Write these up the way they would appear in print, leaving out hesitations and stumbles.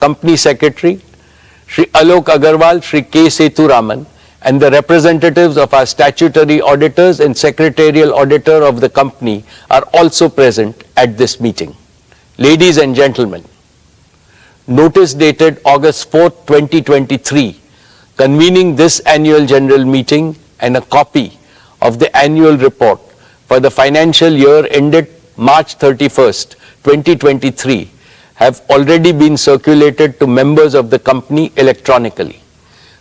Company Secretary, Shri Alok Agarwal, Shri K. Sethuraman, and the representatives of our statutory auditors and secretarial auditor of the company are also present at this meeting. Ladies and gentlemen, notice dated August 4, 2023, convening this annual general meeting and a copy of the annual report for the financial year ended March 31st, 2023 have already been circulated to members of the company electronically.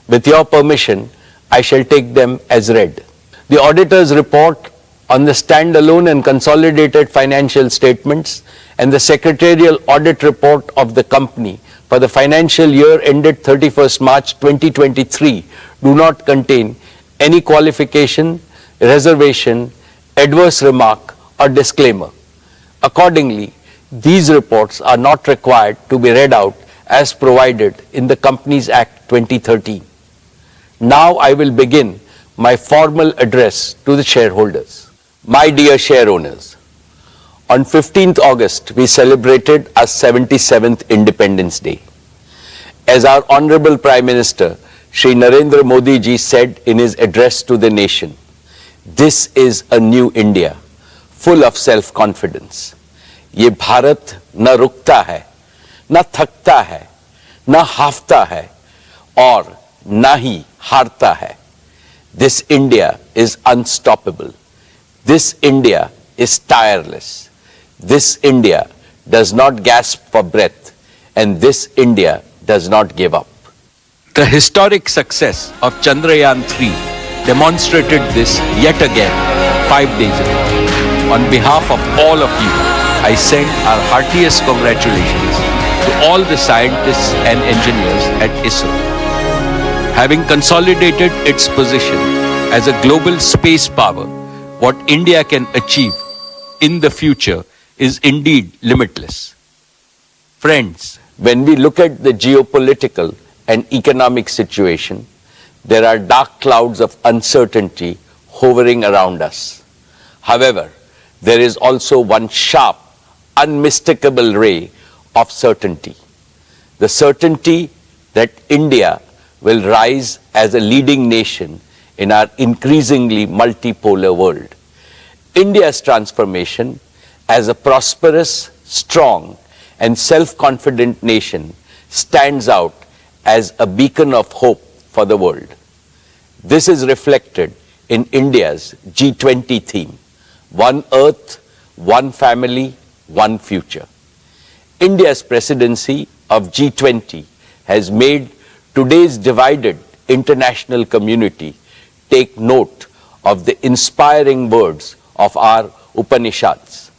With your permission, I shall take them as read. The auditor's report on the standalone and consolidated financial statements and the secretarial audit report of the company for the financial year ended 31st March 2023 do not contain any qualification, reservation, adverse remark or disclaimer. Accordingly, these reports are not required to be read out as provided in the Companies Act 2013. Now I will begin my formal address to the shareholders. My dear share owners, on 15th August we celebrated our 77th Independence Day. As our Honorable Prime Minister Shri Narendra Modi ji said in his address to the nation, this is a new India, full of self-confidence. ये भारत न रुकता है, न थकता है, न हाफता है और न ही हारता है. This India is unstoppable. This India is tireless. This India does not gasp for breath, and this India does not give up. The historic success of Chandrayaan-3 demonstrated this yet again 5 days ago. On behalf of all of you, I send our heartiest congratulations to all the scientists and engineers at ISRO. Having consolidated its position as a global space power, what India can achieve in the future is indeed limitless. Friends, when we look at the geopolitical and economic situation, there are dark clouds of uncertainty hovering around us. However, there is also one sharp, unmistakable ray of certainty. The certainty that India will rise as a leading nation in our increasingly multipolar world. India's transformation as a prosperous, strong, and self-confident nation stands out as a beacon of hope for the world. This is reflected in India's G20 theme, One Earth, One Family, One Future. India's presidency of G20 has made today's divided international community take note of the inspiring words of our Upanishads.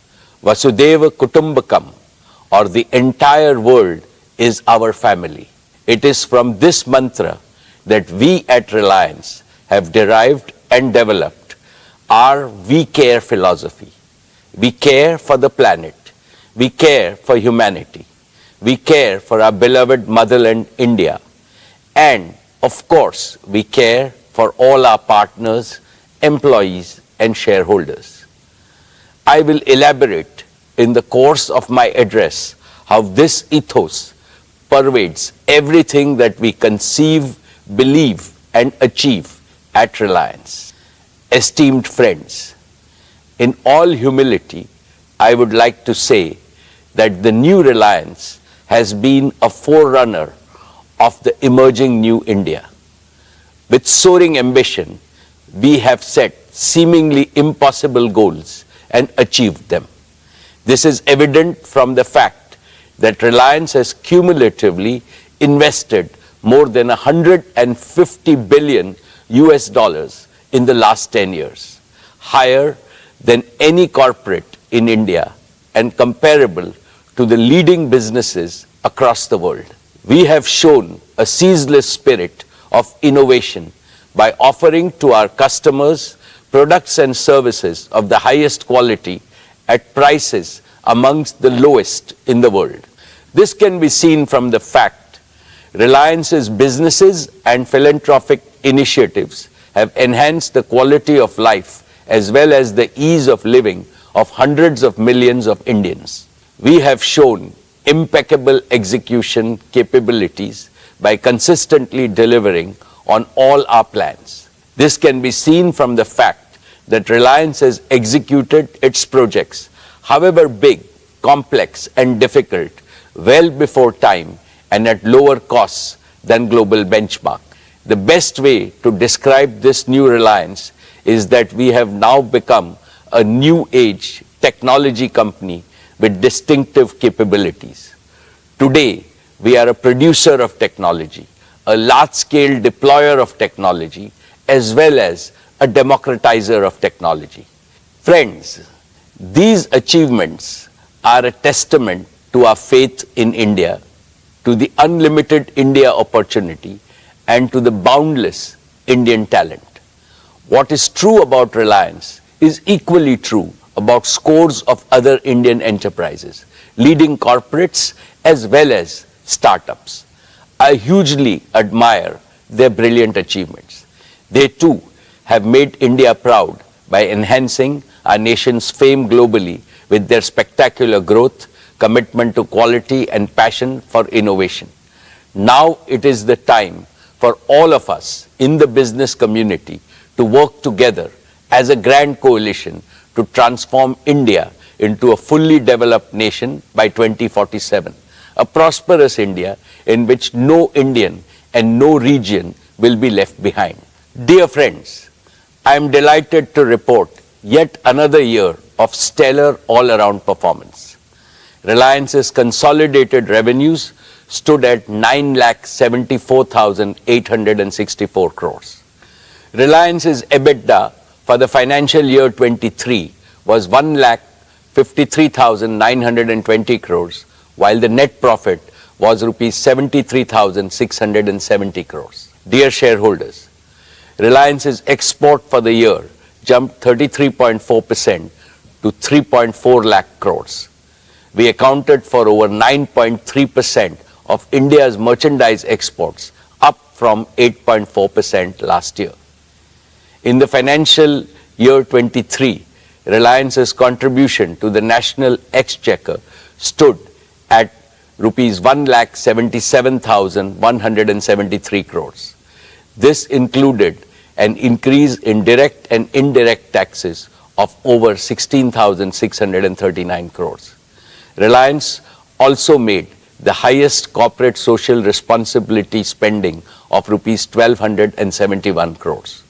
Vasudeva Kutumbakam, or the entire world is our family. It is from this mantra that we at Reliance have derived and developed our We Care philosophy. We care for the planet. We care for humanity. We care for our beloved motherland, India. And, of course, we care for all our partners, employees, and shareholders. I will elaborate in the course of my address how this ethos pervades everything that we conceive, believe, and achieve at Reliance. Esteemed friends, in all humility, I would like to say that the new Reliance has been a forerunner of the emerging new India. With soaring ambition, we have set seemingly impossible goals and achieved them. This is evident from the fact that Reliance has cumulatively invested more than $150 billion in the last 10 years, higher than any corporate in India and comparable to the leading businesses across the world. We have shown a ceaseless spirit of innovation by offering to our customers products and services of the highest quality at prices amongst the lowest in the world. This can be seen from the fact Reliance's businesses and philanthropic initiatives have enhanced the quality of life as well as the ease of living of hundreds of millions of Indians. We have shown impeccable execution capabilities by consistently delivering on all our plans. This can be seen from the fact that Reliance has executed its projects, however big, complex and difficult, well before time and at lower costs than global benchmark. The best way to describe this new Reliance is that we have now become a new age technology company with distinctive capabilities. Today, we are a producer of technology, a large-scale deployer of technology, as well as a democratizer of technology. Friends, these achievements are a testament to our faith in India, to the unlimited India opportunity, and to the boundless Indian talent. What is true about Reliance is equally true about scores of other Indian enterprises, leading corporates as well as startups. I hugely admire their brilliant achievements. They too have made India proud by enhancing our nation's fame globally with their spectacular growth, commitment to quality and passion for innovation. Now it is the time for all of us in the business community to work together as a grand coalition to transform India into a fully developed nation by 2047, a prosperous India in which no Indian and no region will be left behind. Dear friends, I am delighted to report yet another year of stellar all-around performance. Reliance's consolidated revenues stood at 9,74,864 crores. Reliance's EBITDA for the financial year 23 was 1,53,920 crores, while the net profit was rupees 73,670 crores. Dear shareholders, Reliance's export for the year jumped 33.4% to 3.4 lakh crores. We accounted for over 9.3% of India's merchandise exports, up from 8.4% last year. In the financial year 23, Reliance's contribution to the national exchequer stood at rupees 1,77,173 crores. This included an increase in direct and indirect taxes of over 16,639 crores. Reliance also made the highest corporate social responsibility spending of rupees 1,271 crores.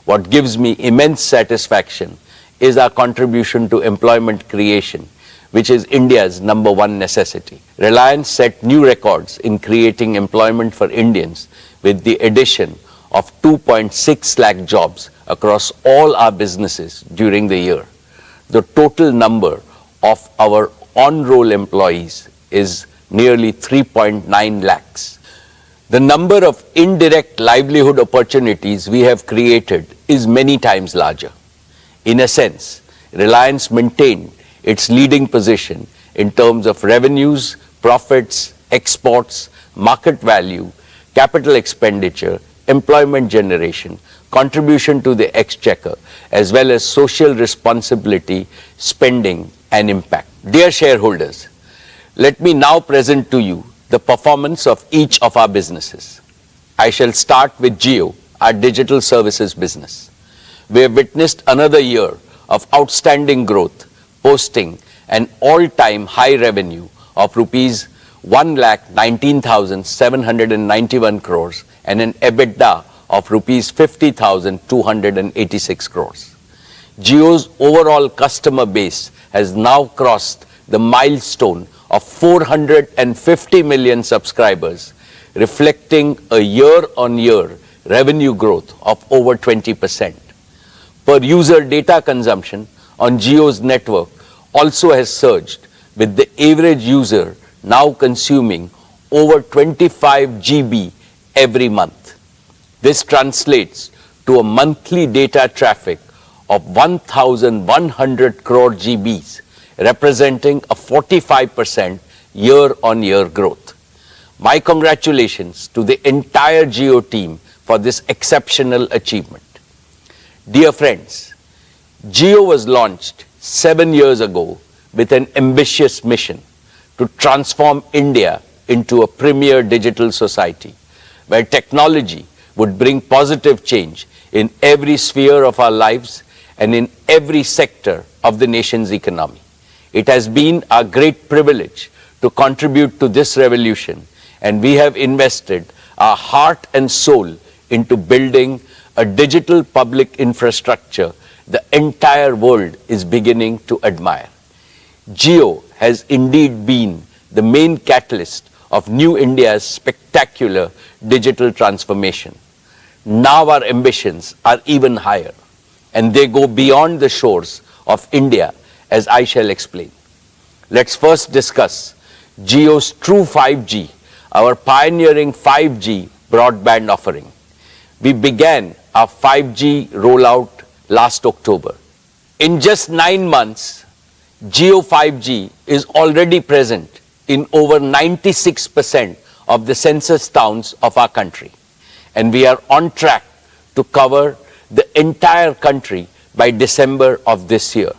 What gives me immense satisfaction is our contribution to employment creation, which is India's #1 necessity. Reliance set new records in creating employment for Indians with the addition of 2.6 lakh jobs across all our businesses during the year. The total number of our on-roll employees is nearly 3.9 lakhs. The number of indirect livelihood opportunities we have created is many times larger. In a sense, Reliance maintained its leading position in terms of revenues, profits, exports, market value, capital expenditure, employment generation, contribution to the exchequer, as well as social responsibility, spending, and impact. Dear shareholders, let me now present to you the performance of each of our businesses. I shall start with Jio, our digital services business. We have witnessed another year of outstanding growth, posting an all-time high revenue of rupees 1,19,791 crores and an EBITDA of rupees 50,286 crores. Jio's overall customer base has now crossed the milestone of 450 million subscribers, reflecting a year-on-year revenue growth of over 20%. Per user data consumption on Jio's network also has surged, with the average user now consuming over 25 GB every month. This translates to a monthly data traffic of 1,100 crore GBs, representing a 45% year-on-year growth. My congratulations to the entire Jio team for this exceptional achievement. Dear friends, Jio was launched 7 years ago with an ambitious mission to transform India into a premier digital society, where technology would bring positive change in every sphere of our lives and in every sector of the nation's economy. It has been our great privilege to contribute to this revolution, and we have invested our heart and soul into building a digital public infrastructure the entire world is beginning to admire. Jio has indeed been the main catalyst of New India's spectacular digital transformation. Now our ambitions are even higher, and they go beyond the shores of India, as I shall explain. Let's first discuss Jio's True 5G, our pioneering 5G broadband offering. We began our 5G rollout last October. In just 9 months, Jio 5G is already present in over 96% of the census towns of our country, and we are on track to cover the entire country by December of this year.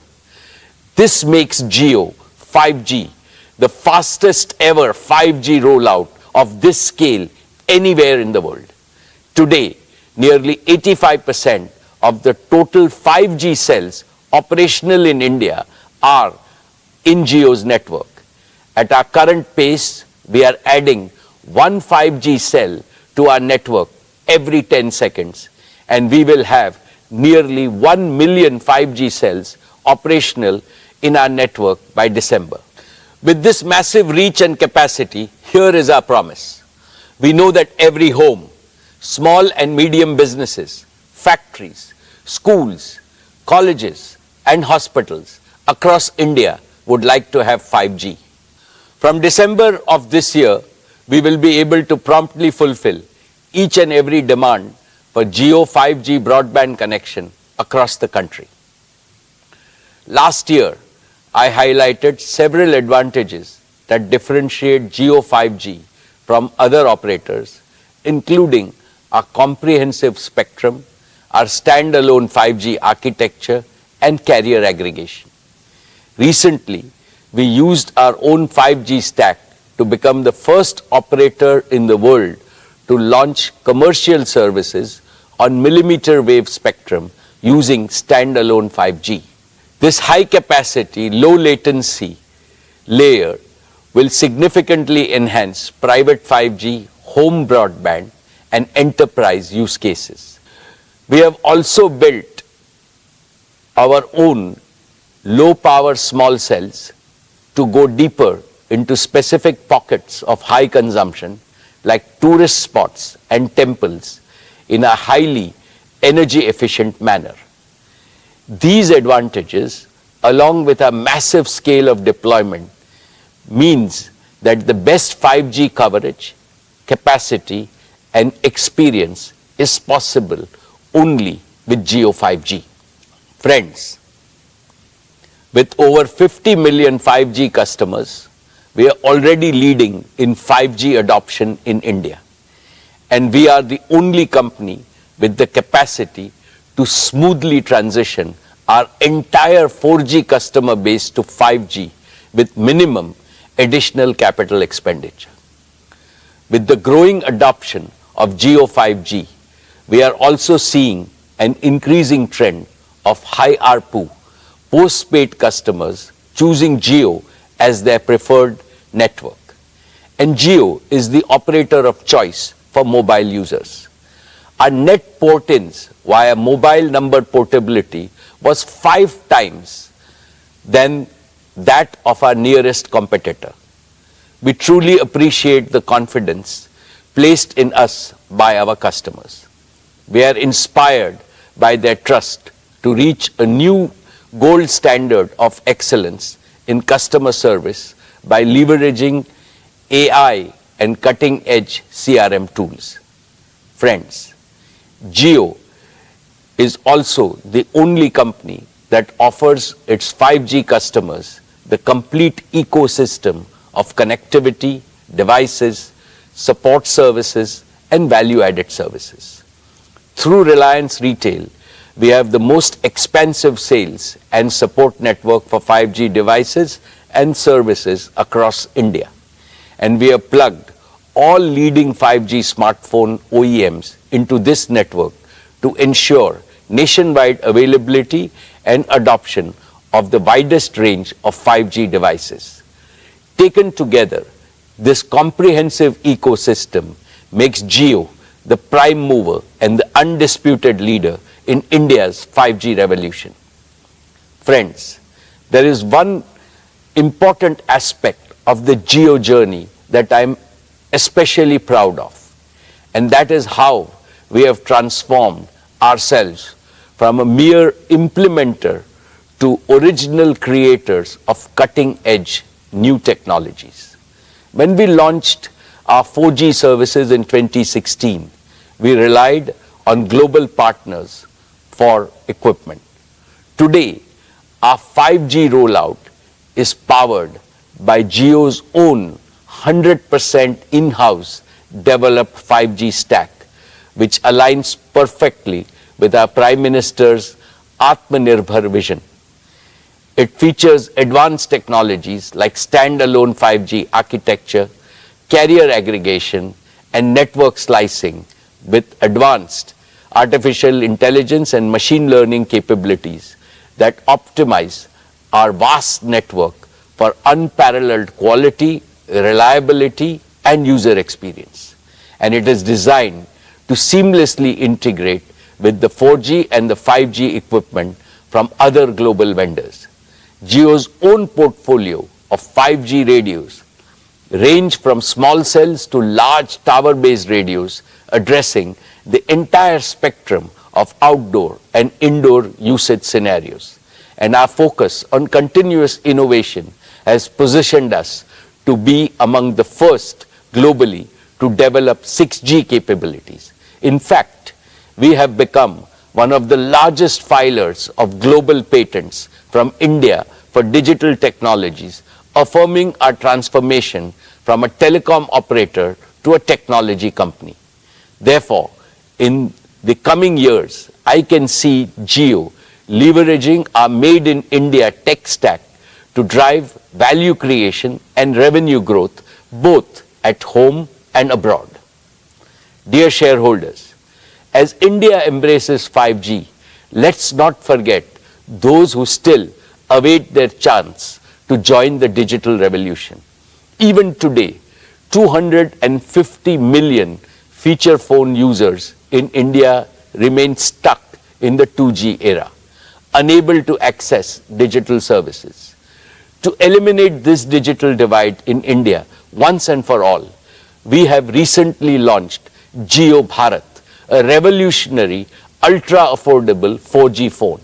This makes Jio 5G the fastest ever 5G rollout of this scale anywhere in the world. Today, nearly 85% of the total 5G cells operational in India are in Jio's network. At our current pace, we are adding one 5G cell to our network every 10 seconds, and we will have nearly 1 million 5G cells operational in our network by December. With this massive reach and capacity, here is our promise. We know that every home, small and medium businesses, factories, schools, colleges, and hospitals across India would like to have 5G. From December of this year, we will be able to promptly fulfill each and every demand for Jio 5G broadband connection across the country. Last year, I highlighted several advantages that differentiate Jio 5G from other operators, including our comprehensive spectrum, our standalone 5G architecture, and carrier aggregation. Recently, we used our own 5G stack to become the first operator in the world to launch commercial services on millimeter wave spectrum using standalone 5G. This high capacity, low latency layer will significantly enhance private 5G, home broadband, and enterprise use cases. We have also built our own low power small cells to go deeper into specific pockets of high consumption like tourist spots and temples in a highly energy efficient manner. These advantages, along with a massive scale of deployment, means that the best 5G coverage, capacity, and experience is possible only with Jio 5G. Friends, with over 50 million 5G customers, we are already leading in 5G adoption in India. And we are the only company with the capacity to smoothly transition our entire 4G customer base to 5G with minimum additional capital expenditure. With the growing adoption of Jio 5G, we are also seeing an increasing trend of high ARPU post-paid customers choosing Jio as their preferred network. And Jio is the operator of choice for mobile users. Our net port-ins via mobile number portability was 5 times than that of our nearest competitor. We truly appreciate the confidence placed in us by our customers. We are inspired by their trust to reach a new gold standard of excellence in customer service by leveraging AI and cutting-edge CRM tools. Friends, Jio is also the only company that offers its 5G customers the complete ecosystem of connectivity, devices, support services, and value-added services. Through Reliance Retail, we have the most expansive sales and support network for 5G devices and services across India. And we have plugged all leading 5G smartphone OEMs into this network to ensure nationwide availability and adoption of the widest range of 5G devices. Taken together, this comprehensive ecosystem makes Jio the prime mover and the undisputed leader in India's 5G revolution. Friends, there is one important aspect of the Jio journey that I am especially proud of, and that is how we have transformed ourselves from a mere implementer to original creators of cutting-edge new technologies. When we launched our 4G services in 2016, we relied on global partners for equipment. Today, our 5G rollout is powered by Jio's own 100% in-house developed 5G stack, which aligns perfectly with our Prime Minister's Atmanirbhar vision. It features advanced technologies like standalone 5G architecture, carrier aggregation, and network slicing with advanced artificial intelligence and machine learning capabilities that optimize our vast network for unparalleled quality, reliability, and user experience. And it is designed to seamlessly integrate with the 4G and the 5G equipment from other global vendors. Jio's own portfolio of 5G radios range from small cells to large tower-based radios addressing the entire spectrum of outdoor and indoor usage scenarios. And our focus on continuous innovation has positioned us to be among the first globally to develop 6G capabilities. In fact, we have become one of the largest filers of global patents from India for digital technologies, affirming our transformation from a telecom operator to a technology company. Therefore, in the coming years, I can see Jio leveraging our Made in India tech stack to drive value creation and revenue growth both at home and abroad. Dear shareholders, as India embraces 5G, let's not forget those who still await their chance to join the digital revolution. Even today, 250 million feature phone users in India remain stuck in the 2G era, unable to access digital services. To eliminate this digital divide in India once and for all, we have recently launched Jio Bharat, a revolutionary, ultra-affordable 4G phone,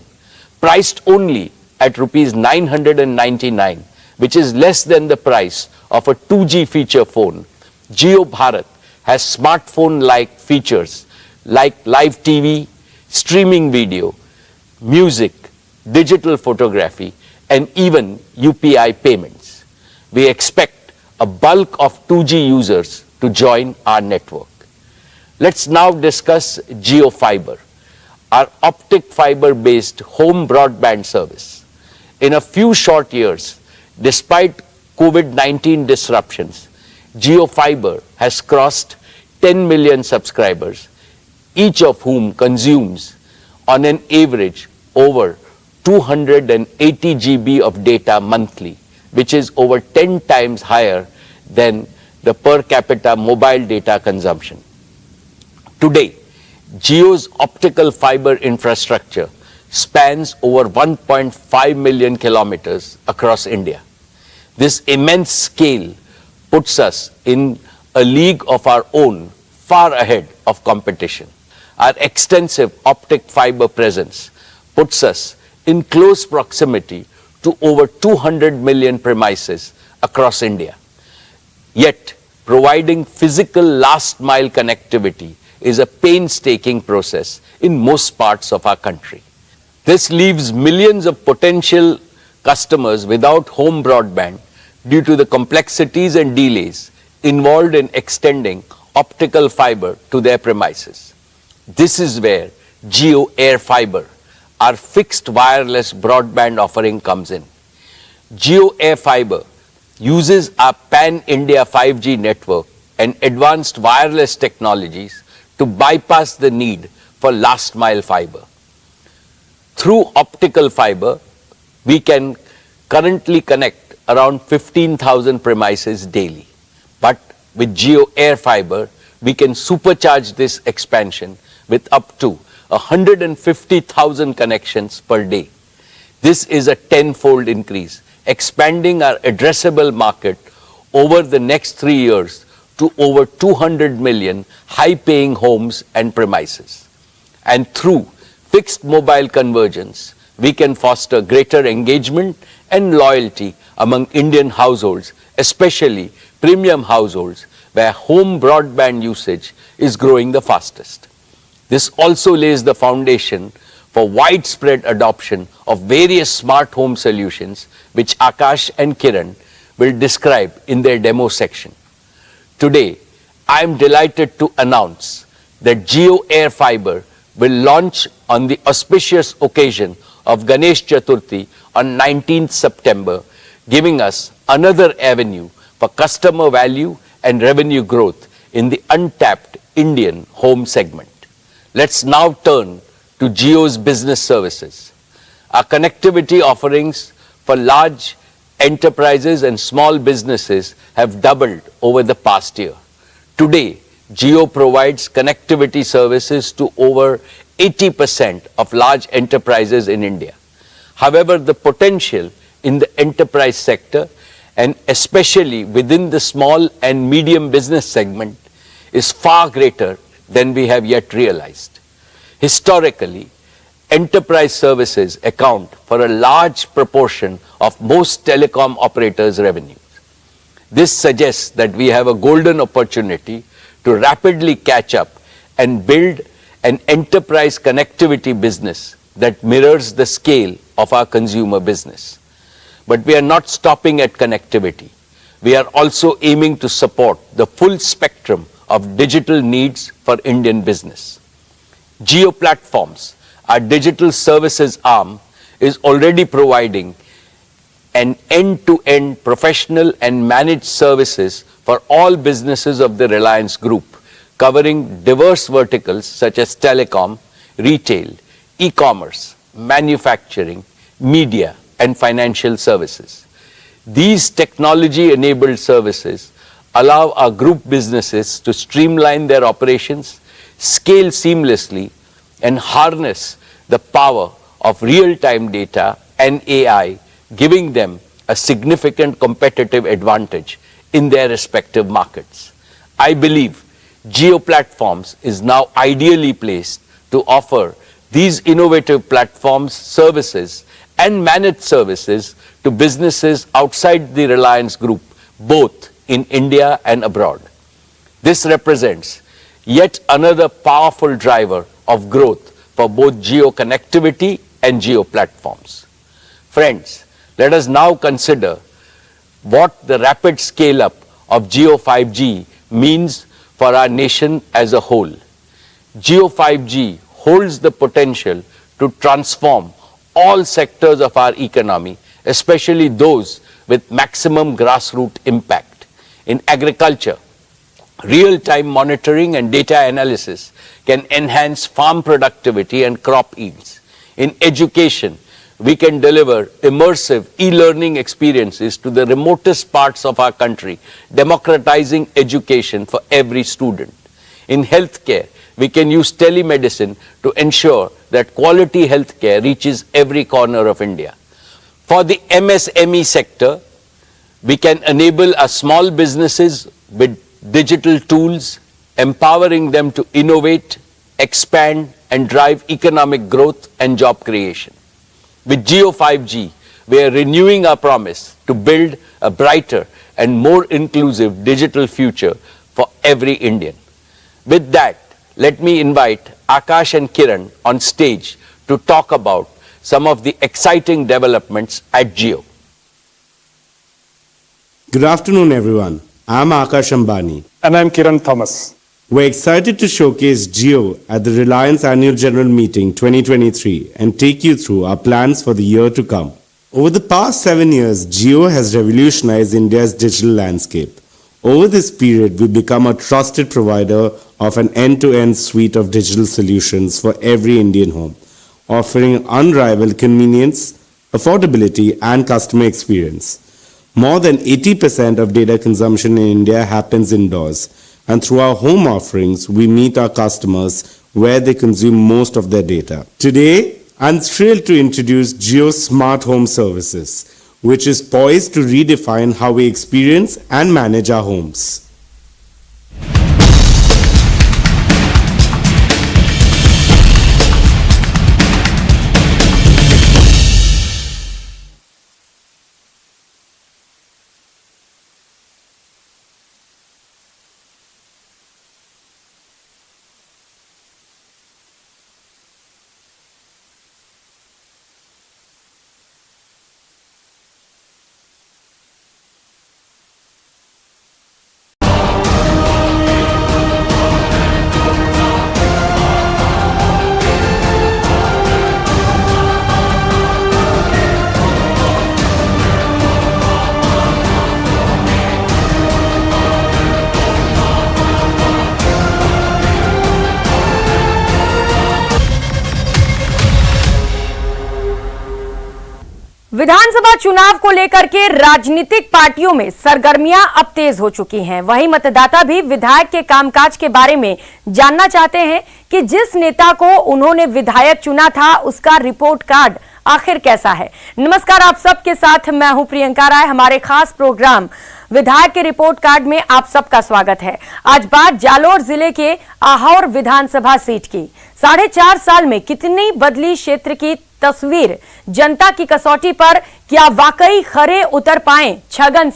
priced only at Rs 999, which is less than the price of a 2G feature phone. Jio Bharat has smartphone-like features like live TV, streaming video, music, digital photography, and even UPI payments. We expect a bulk of 2G users to join our network. Let's now discuss Jio Fiber, our optic fiber-based home broadband service. In a few short years, despite COVID-19 disruptions, Jio Fiber has crossed 10 million subscribers, each of whom consumes on an average over 280 GB of data monthly, which is over 10 times higher than the per capita mobile data consumption. Today, Jio's optical fiber infrastructure spans over 1.5 million kilometers across India. This immense scale puts us in a league of our own, far ahead of competition. Our extensive optic fiber presence puts us in close proximity to over 200 million premises across India. Yet, providing physical last-mile connectivity is a painstaking process in most parts of our country. This leaves millions of potential customers without home broadband due to the complexities and delays involved in extending optical fiber to their premises. This is where Jio Air Fiber, our fixed wireless broadband offering, comes in. Jio Air Fiber uses our pan-India 5G network and advanced wireless technologies to bypass the need for last-mile fiber. Through optical fiber, we can currently connect around 15,000 premises daily. But with Jio Air Fiber, we can supercharge this expansion with up to 150,000 connections per day. This is a 10-fold increase, expanding our addressable market over the next 3 years to over 200 million high-paying homes and premises. And through fixed mobile convergence, we can foster greater engagement and loyalty among Indian households, especially premium households, where home broadband usage is growing the fastest. This also lays the foundation for widespread adoption of various smart home solutions, which Akash and Kiran will describe in their demo section. Today, I am delighted to announce that Jio Air Fiber will launch on the auspicious occasion of Ganesh Chaturthi on 19th September, giving us another avenue for customer value and revenue growth in the untapped Indian home segment. Let's now turn to Jio's business services. Our connectivity offerings for large enterprises and small businesses have doubled over the past year. Today, Jio provides connectivity services to over 80% of large enterprises in India. However, the potential in the enterprise sector, and especially within the small and medium business segment, is far greater than we have yet realized. Historically, enterprise services account for a large proportion of most telecom operators' revenues. This suggests that we have a golden opportunity to rapidly catch up and build an enterprise connectivity business that mirrors the scale of our consumer business. But we are not stopping at connectivity. We are also aiming to support the full spectrum of digital needs for Indian business. Jio Platforms, our digital services arm, is already providing an end-to-end professional and managed services for all businesses of the Reliance Group, covering diverse verticals such as telecom, retail, e-commerce, manufacturing, media, and financial services. These technology-enabled services allow our group businesses to streamline their operations, scale seamlessly, and harness the power of real-time data and AI, giving them a significant competitive advantage in their respective markets. I believe Jio Platforms is now ideally placed to offer these innovative platforms, services, and managed services to businesses outside the Reliance Group, both in India and abroad. This represents yet another powerful driver of growth for both Jio Connectivity and Jio Platforms. Friends, let us now consider what the rapid scale-up of Jio 5G means for our nation as a whole. Jio 5G holds the potential to transform all sectors of our economy, especially those with maximum grassroots impact. In agriculture, real-time monitoring and data analysis can enhance farm productivity and crop yields. In education, we can deliver immersive e-learning experiences to the remotest parts of our country, democratizing education for every student. In healthcare, we can use telemedicine to ensure that quality healthcare reaches every corner of India. For the MSME sector, we can enable our small businesses with digital tools, empowering them to innovate, expand, and drive economic growth and job creation. With Jio 5G, we are renewing our promise to build a brighter and more inclusive digital future for every Indian. With that, let me invite Akash and Kiran on stage to talk about some of the exciting developments at Jio. Good afternoon, everyone. I'm Akash Ambani. And I'm Kiran Thomas. We're excited to showcase Jio at the Reliance Annual General Meeting 2023 and take you through our plans for the year to come. Over the past 7 years, Jio has revolutionized India's digital landscape. Over this period, we become a trusted provider of an end-to-end suite of digital solutions for every Indian home, offering unrivaled convenience, affordability, and customer experience. More than 80% of data consumption in India happens indoors, and through our home offerings, we meet our customers where they consume most of their data. Today, I'm thrilled to introduce Jio Smart Home Services, which is poised to redefine how we experience and manage our homes. विधानसभा चुनाव को लेकर के राजनीतिक पार्टियों में सरगर्मियां अब तेज हो चुकी हैं। वहीं मतदाता भी विधायक के कामकाज के बारे में जानना चाहते हैं कि जिस नेता को उन्होंने विधायक चुना था उसका रिपोर्ट कार्ड आखिर कैसा है। नमस्कार, आप सबके साथ मैं हूं प्रियंका राय। हमारे खास प्रोग्राम विधायक के रिपोर्ट कार्ड में आप सबका स्वागत है। आज बात जालोर जिले के आहोर विधानसभा सीट की। 4.5 साल में कितनी बदली क्षेत्र की तस्वीर। जनता की कसौटी पर क्या वाकई खरे उतर पाए छगन